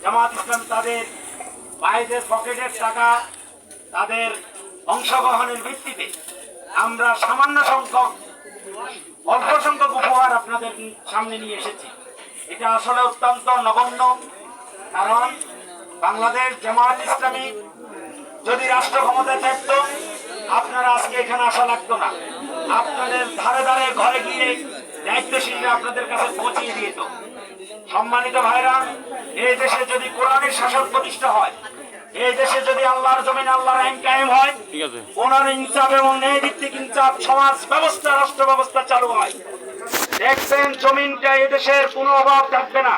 জামাত ইসলাম তাদের বাইরের পকেটের টাকা তাদের অংশগ্রহণের ভিত্তিতে আমরা সামান্য সংখ্যক অল্প সংখ্যক উপহার আপনাদের সামনে নিয়ে এসেছি। এটা আসলে অত্যন্ত নগণ্য, কারণ বাংলাদেশ জামাত ইসলামী যদি রাষ্ট্র ক্ষমতায় থাকত আপনারা আজকে এখানে আসা লাগতো না। আপনাদের ধারে ধারে ঘরে গিয়ে দায়িত্বশীলরা আপনাদের কাছে পৌঁছিয়ে দিত। সম্মানিত ভাইরা, এই দেশে যদি কোরআনের শাসন প্রতিষ্ঠা হয়, এই দেশে যদি আল্লাহর জমিনে আল্লাহর আইন কায়েম হয়, কোরআন ইনসাফ এবং ন্যায় ভিত্তিক ইনসাফ সমাজ ব্যবস্থা রাষ্ট্র ব্যবস্থা চালু হয়, দেখবেন জমিনটা এই দেশের কোনো অভাব থাকবে না।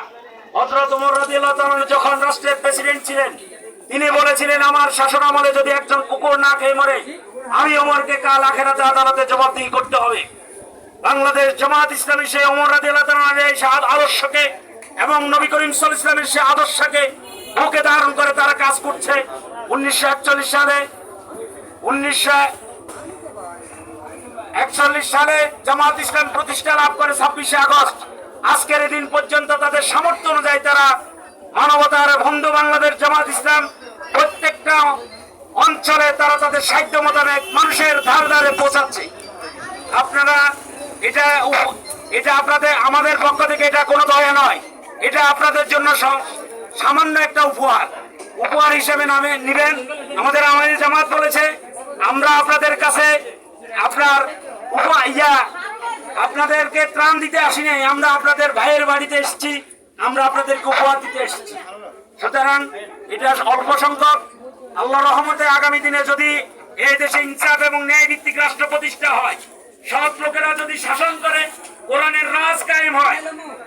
হযরত ওমর রাদিয়াল্লাহু তাআলা যখন রাষ্ট্রের প্রেসিডেন্ট ছিলেন, তিনি বলেছিলেন, আমার শাসন আমলে যদি একজন কুকুর না খেয়ে মরে, আমি ওমরকে কাল আখিরাতে আদালতে জবাবদিহি করতে হবে। বাংলাদেশ জামাত ইসলামী সেই ওমর রাদিয়াল্লাহু তাআলার এই আদর্শকে এবং নবী করিম সাল্লাল্লাহু আলাইহি ওয়াসাল্লামের সেই আদর্শকে বুকে ধারণ করে তারা কাজ করছে। 1941 সালে জামাত ইসলাম প্রতিষ্ঠা লাভ করে 26শে আগস্ট। আজকের দিন পর্যন্ত তাদের সামর্থ্য অনুযায়ী তারা মানবতার বন্ধু বাংলাদেশ জামাত ইসলাম প্রত্যেকটা অঞ্চলে তারা তাদের সাধ্য মোতাবেক মানুষের ধারে ধারে পৌঁছাচ্ছে। আপনারা এটা আপনাদের আমাদের পক্ষ থেকে এটা কোনো দয়া নয়, এটা আপনাদের জন্য সামান্য একটা উপহার হিসেবে নামে নিবেন। আমাদের আমাদের জামাত বলেছে, আমরা আপনাদের কাছে আপনাদেরকে ত্রাণ দিতে আসি নাই, আমরা আপনাদের ভাইয়ের বাড়িতে এসেছি, আমরা আপনাদেরকে উপহার দিতে এসেছি। সুতরাং এটা অল্প সংখ্যক, আল্লাহর রহমতে আগামী দিনে যদি এই দেশে ইনসাফ এবং ন্যায় ভিত্তিক রাষ্ট্র প্রতিষ্ঠা হয়, সৎ লোকেরা যদি শাসন করে, কোরআনের রাজ কায়েম হয়,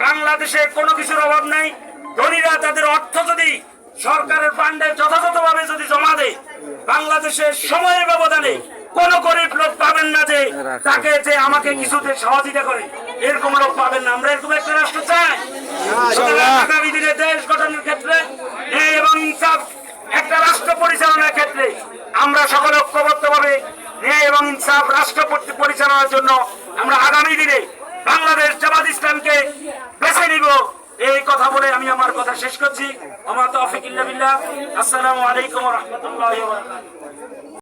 বাংলাদেশে কোনো কিছুর অভাব নাই। ধনীরা তাদের অর্থ যদি সরকারের ফান্ডে যথাযথভাবে যদি জমা দেয়, বাংলাদেশের সময়ের ব্যবধানে কোন গরিব লোক পাবেন না যে তাকে যে আমাকে কিছুতে সহযোগিতা করে, এরকম লোক পাবেন না। আমরা এরকম একটা রাষ্ট্র চাই। আগামী দিনে দেশ গঠনের ক্ষেত্রে এবং ইনসাফ একটা রাষ্ট্র পরিচালনার ক্ষেত্রে আমরা সকলে ঐক্যবদ্ধভাবে ন্যায় এবং ইনসাফ রাষ্ট্র পরিচালনার জন্য আমরা আগামী দিনে বাংলাদেশ জামাত ইসলামকে বেছে নিব। এই কথা বলে আমি আমার কথা শেষ করছি। আমার তৌফিক ইল্লা বিল্লাহ। আসসালামু আলাইকুম ওয়া রাহমাতুল্লাহি ওয়া বারাকাতুহু।